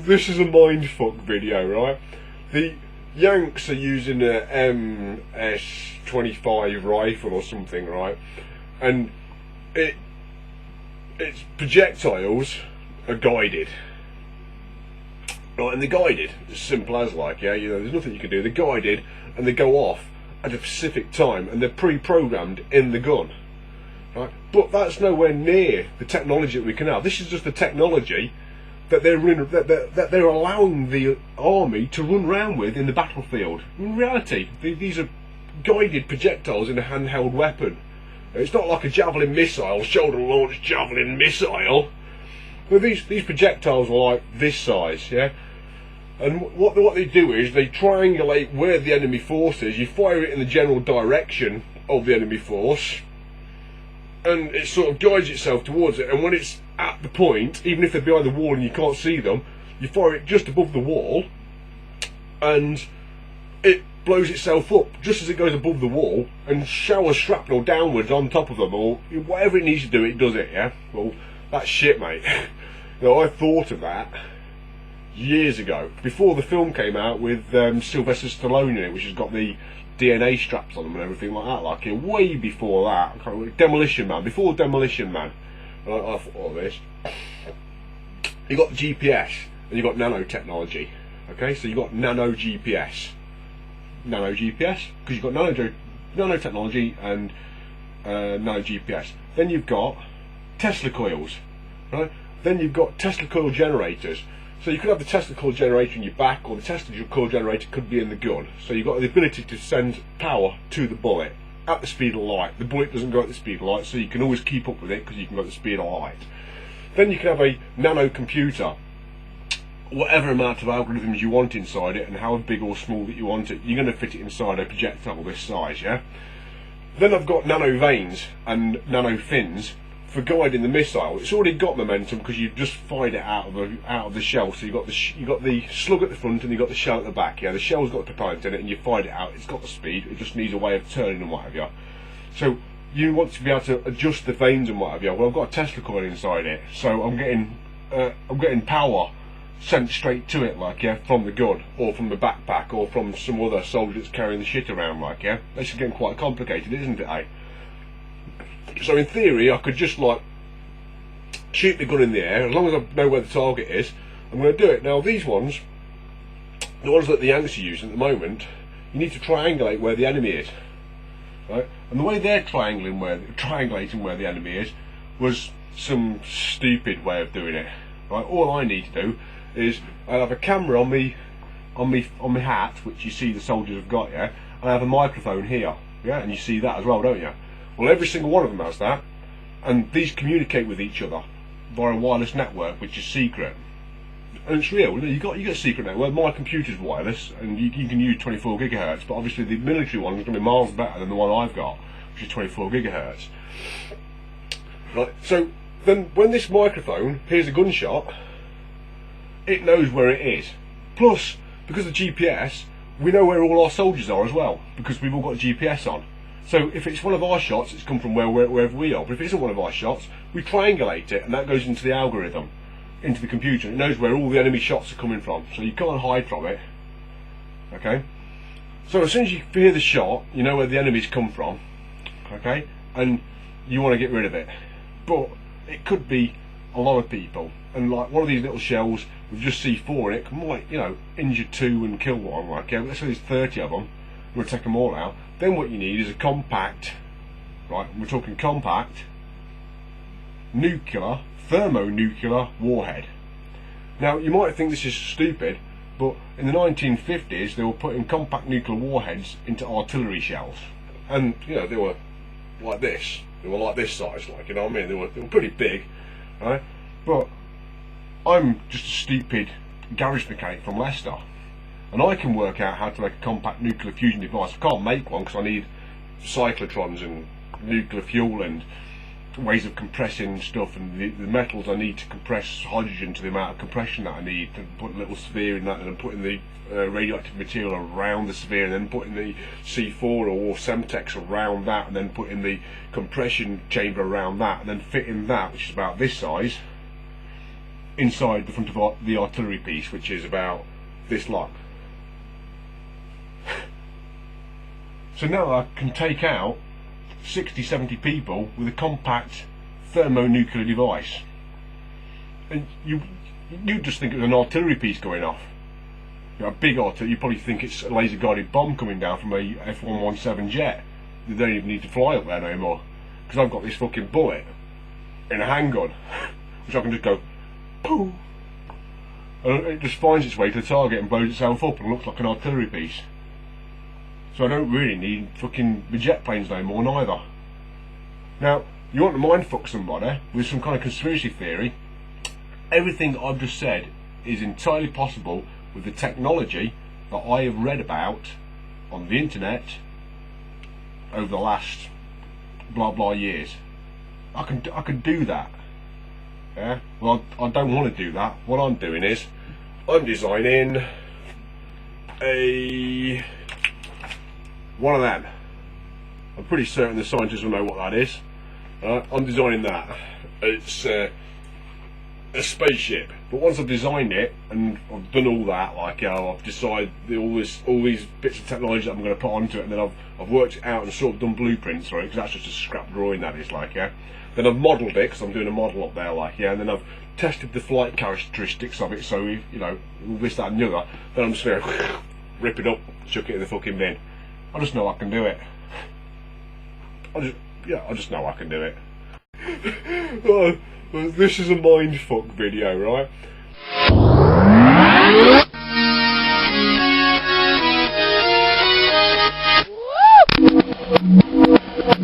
this is a mindfuck video, right? The Yanks are using a MS-25 rifle or something, right? And its projectiles are guided, right? And they're guided as simple as, like, yeah, you know, there's nothing you can do. They're guided and they go off at a specific time, and they're pre-programmed in the gun, right? But that's nowhere near the technology that we can have. This is just the technology that they're allowing the army to run around with in the battlefield. In reality, these are guided projectiles in a handheld weapon. It's not like a javelin missile, shoulder-launched javelin missile. But these projectiles are like this size, yeah. And what they do is they triangulate where the enemy force is. You fire it in the general direction of the enemy force, and it sort of guides itself towards it. And when it's at the point, even if they're behind the wall and you can't see them, you fire it just above the wall, and it blows itself up just as it goes above the wall and showers shrapnel downwards on top of them, or whatever it needs to do, it does it, yeah? Well, that's shit, mate. You know, I thought of that years ago, before the film came out with Sylvester Stallone in it, which has got the DNA straps on them and everything like that, like it, way before that. I can't remember, Demolition Man, before Demolition Man. I thought all this. You got the GPS and you got nanotechnology. Okay, so you got nano GPS, because you've got nanotechnology and nano GPS. Then you've got Tesla coils, right? Then you've got Tesla coil generators. So you could have the Tesla coil generator in your back, or the Tesla coil generator could be in the gun. So you've got the ability to send power to the bullet at the speed of light. The bullet doesn't go at the speed of light, so you can always keep up with it because you can go at the speed of light. Then you can have a nano computer, whatever amount of algorithms you want inside it and how big or small that you want it, you're going to fit it inside a projectile this size, yeah? Then I've got nano veins and nano fins for guiding the missile. It's already got momentum because you've just fired it out of the shell. So you've got the slug at the front and you've got the shell at the back. Yeah, the shell's got the propellant in it and you fired it out. It's got the speed. It just needs a way of turning and what have you. So you want to be able to adjust the veins and what have you. Well, I've got a Tesla coil inside it, so I'm getting power sent straight to it, like, yeah, from the gun or from the backpack or from some other soldier that's carrying the shit around, like, yeah. This is getting quite complicated, isn't it, eh? So in theory, I could just, like, shoot the gun in the air. As long as I know where the target is, I'm going to do it. Now these ones, the ones that the Yanks are using at the moment, you need to triangulate where the enemy is, right? And the way they're triangulating where the enemy is was some stupid way of doing it, right? All I need to do is I have a camera on me hat, which you see the soldiers have got, yeah, and I have a microphone here, yeah, and you see that as well, don't you? Well, every single one of them has that, and these communicate with each other via a wireless network, which is secret, and it's real. You got a secret network. My computer's wireless, and you can use 24 gigahertz, but obviously the military one is going to be miles better than the one I've got, which is 24 gigahertz. Right. So then, when this microphone hears a gunshot, it knows where it is. Plus, because of GPS, we know where all our soldiers are as well, because we've all got GPS on. So if it's one of our shots, it's come from wherever we are. But if it isn't one of our shots, we triangulate it, and that goes into the algorithm, into the computer. It knows where all the enemy shots are coming from, so you can't hide from it. Okay? So as soon as you hear the shot, you know where the enemies come from. Okay? And you want to get rid of it. But it could be a lot of people. And like one of these little shells with just C4 in it might, you know, injure 2 and kill 1. Like, yeah, let's say there's 30 of them. We'll take them all out. Then what you need is a compact, right, we're talking compact, nuclear, thermonuclear warhead. Now, you might think this is stupid, but in the 1950s, they were putting compact nuclear warheads into artillery shells. And, you know, they were like this. They were like this size, like, you know what I mean? They were pretty big, right? But I'm just a stupid garage mechanic from Leicester, and I can work out how to make a compact nuclear fusion device. I can't make one because I need cyclotrons and nuclear fuel and ways of compressing stuff, and the metals I need to compress hydrogen to the amount of compression that I need to put a little sphere in that, and then putting the radioactive material around the sphere, and then putting the C4 or Semtex around that, and then putting the compression chamber around that, and then fitting that, which is about this size, inside the front of the artillery piece, which is about this long. So now I can take out 60-70 people with a compact thermonuclear device. And you just think it was an artillery piece going off. You know, a big artillery, you probably think it's a laser guided bomb coming down from a F-117 jet. They don't even need to fly up there no more, because I've got this fucking bullet in a handgun, which I can just go boom, and it just finds its way to the target and blows itself up and looks like an artillery piece. So I don't really need fucking the jet planes no more neither. Now, you want to mindfuck somebody with some kind of conspiracy theory, everything that I've just said is entirely possible with the technology that I have read about on the internet over the last blah blah years. I can do that. Yeah. Well, I don't want to do that. What I'm doing is I'm designing one of them. I'm pretty certain the scientists will know what that is. I'm designing that. It's a spaceship. But once I've designed it and I've done all that, like I've decided all these bits of technology that I'm going to put onto it, and then I've worked it out and sort of done blueprints for it, because that's just a scrap drawing, that is, like, yeah. Then I've modelled it, because I'm doing a model up there, like, yeah. And then I've tested the flight characteristics of it, so if, you know, this, that, and the other. Then I'm just going to rip it up, chuck it in the fucking bin. I just know I can do it. I just know I can do it. Oh, well, this is a mindfuck video, right?